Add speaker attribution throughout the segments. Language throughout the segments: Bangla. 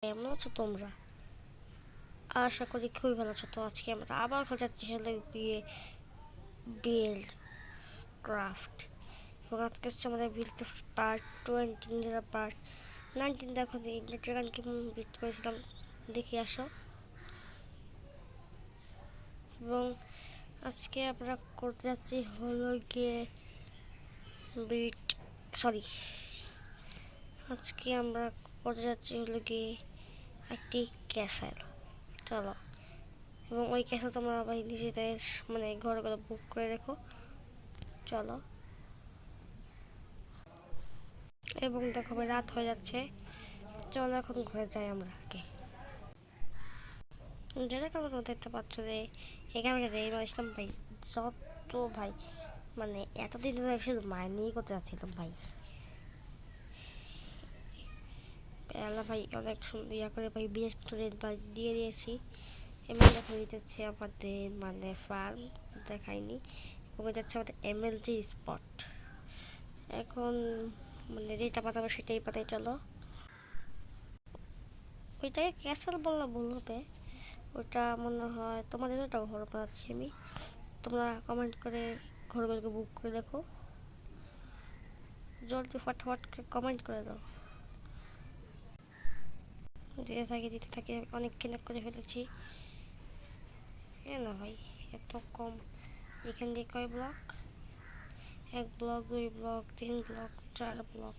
Speaker 1: কেমন আছো তোমরা? আশা করি খুবই ভালো আছো। তো আজকে আমরা আবার যাচ্ছি হলো গিয়ে বিল্ড ক্রাফট, এবং আজকে হচ্ছে আমাদের বিল্ড ক্রাফট পার্ট 20, যেটা পার্ট 19। দেখো ড্রাগন কেমন বিল্ড করেছিলাম, দেখে আসো। এবং আজকে আমরা করতে যাচ্ছি হলো গিয়ে বিট সরি আজকে আমরা করতে যাচ্ছি হলো গিয়ে একটি ক্যাসেল। চলো, এবং ওই ক্যাসেল তোমরা ভাই নিজেদের মানে ঘরে ঘরে বুক করে রেখো। চলো, এবং দেখো ভাই রাত হয়ে যাচ্ছে। চলো এখন ঘরে যাই আমরা আগে। যেটা কেমন দেখতে পাচ্ছ যে এখানে রেইমা ইসলাম ভাই যত ভাই মানে এতদিন ধরে শুধু মাইনিং করতে যাচ্ছিলাম ভাই। পেয়ালা ভাই অনেক সুন্দর ইয়া করে ভাই বিএস রেট দিয়ে দিয়েছি। এবং দেখো দিতেছে আমাদের মানে ফার্ম দেখায়নি, এবং এটা হচ্ছে আমাদের এমএলজি স্পট। এখন মানে যেটা পাতাবো সেটাই পাতাই। চলো, ওইটাকে ক্যাসেল বললে ভুল হবে, ওটা মনে হয় তোমাদের ওটাও ঘর বানাচ্ছি আমি। তোমরা কমেন্ট করে ঘরগুলোকে বুক করে দেখো, জলদি ফটাফট করে কমেন্ট করে দাও। দিতে থাকি দিতে থাকি, অনেক কিনা করে ফেলেছি। না ভাই, এত কম। এখান দিয়ে কয় block? 1 block, 2 block, 3 block, 4 block.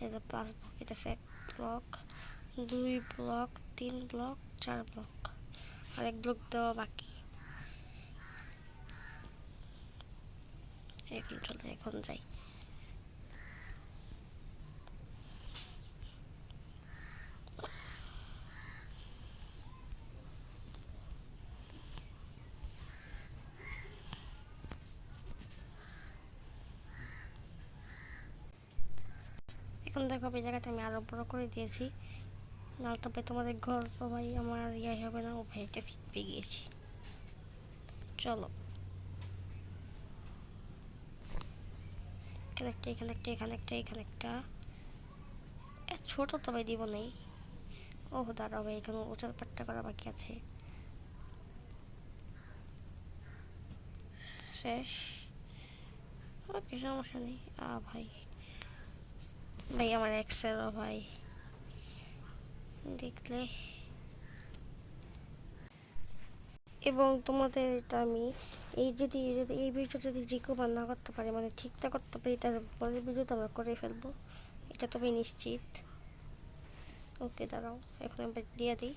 Speaker 1: এটা প্লাস ব্লক, এটা 1 ব্লক, 2 ব্লক, 3 ব্লক, 4 ব্লক, আর 1 ব্লক দেওয়া বাকি। এখন চলে, এখন যাই। এখন দেখো এই জায়গাটা আমি আরো বড় করে দিয়েছি, নাহলে তবে তোমাদের ঘর তো ভাই আমার ইয়ে হবে না। ও ভাই একটা সিট পেয়ে গিয়েছি। চলো, এখানে একটা, এখানে একটা, এখানে একটা, এখানে একটা। ছোট তো ভাই দিব নেই। ও দাঁড়াও ভাই, এখানে উচার পাট্টা করা বাকি আছে। শেষ। ওকে, সমস্যা নেই। ভাই ভাই আমার এক্সেলও ভাই দেখলে। এবং তোমাদের এটা আমি এই যদি যদি এই ভিডিও যদি রিকভার না করতে পারি, মানে ঠিকঠাক করতে পারি, তাহলে পরের ভিডিও তো আমরা করে ফেলবো, এটা তবে নিশ্চিত। ওকে দাঁড়াও, এখন আমি দিয়ে দিই।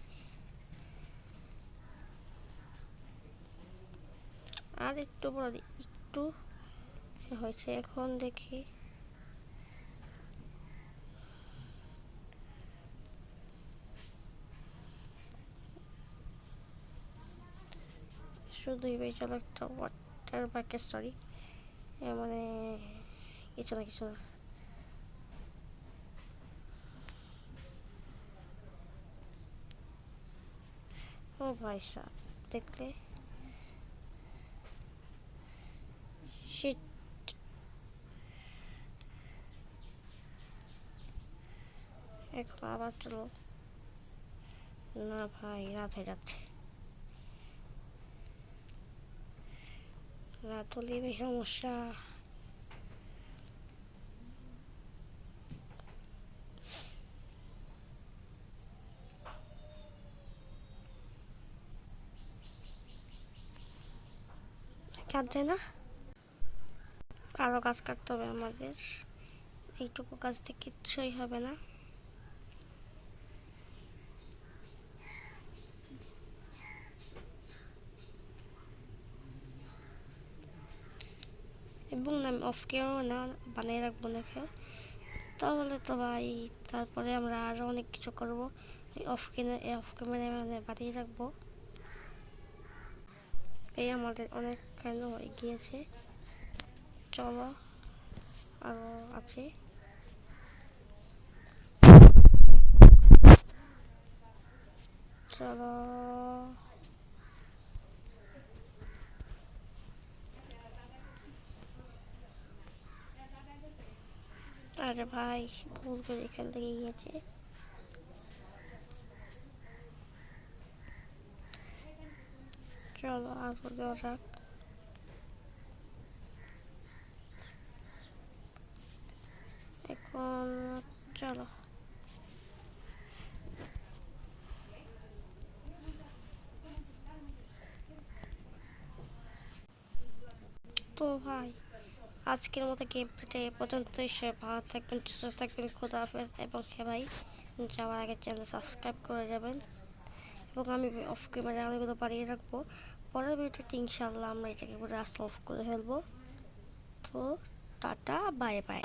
Speaker 1: আর একটু বড় দিই, একটু হয়েছে। এখন দেখি, শুধুই ভাই চলো একটা ওয়াটার বাকেট, সরি মানে কিছু না কিছু না। ও ভাই সাহ, দেখলে শিট। এখন আবার চলো। না ভাই, রাত হয়ে যাচ্ছে। রাত হলেই ভাই সমস্যা। কাটছে না, আরো গাছ কাটতে হবে আমাদের। এইটুকু গাছ থেকে কিচ্ছুই হবে না। এবং আমি অফকেও না বানিয়ে রাখবো নাকি, তাহলে তো ভাই তারপরে আমরা আরো অনেক কিছু করবো। অফ ক্যামেরা মানে বানিয়ে রাখবো। এই আমাদের অনেক কেন হয়ে গিয়েছে। চলো, আরো আছে। চলো, আরে ভাই ভুল করে এখান থেকে গিয়েছে। চলো আরো দেওয়া যাক। এখন চলো তো ভাই, আজকের মতো গেম প্লেটা এ পর্যন্তই। সে ভালো থাকবেন, সুস্থ থাকবেন, খোদা হাফেজ। এবং হ্যাঁ ভাই, যাওয়ার আগে চ্যানেল সাবস্ক্রাইব করে যাবেন। এবং আমি অফ ক্যামেরা অনেকগুলো বানিয়ে রাখবো। পরের ভিডিওতে ইনশাল্লাহ আমরা এটাকে পুরো সলভ করে ফেলবো। তো টাটা, বাই বাই।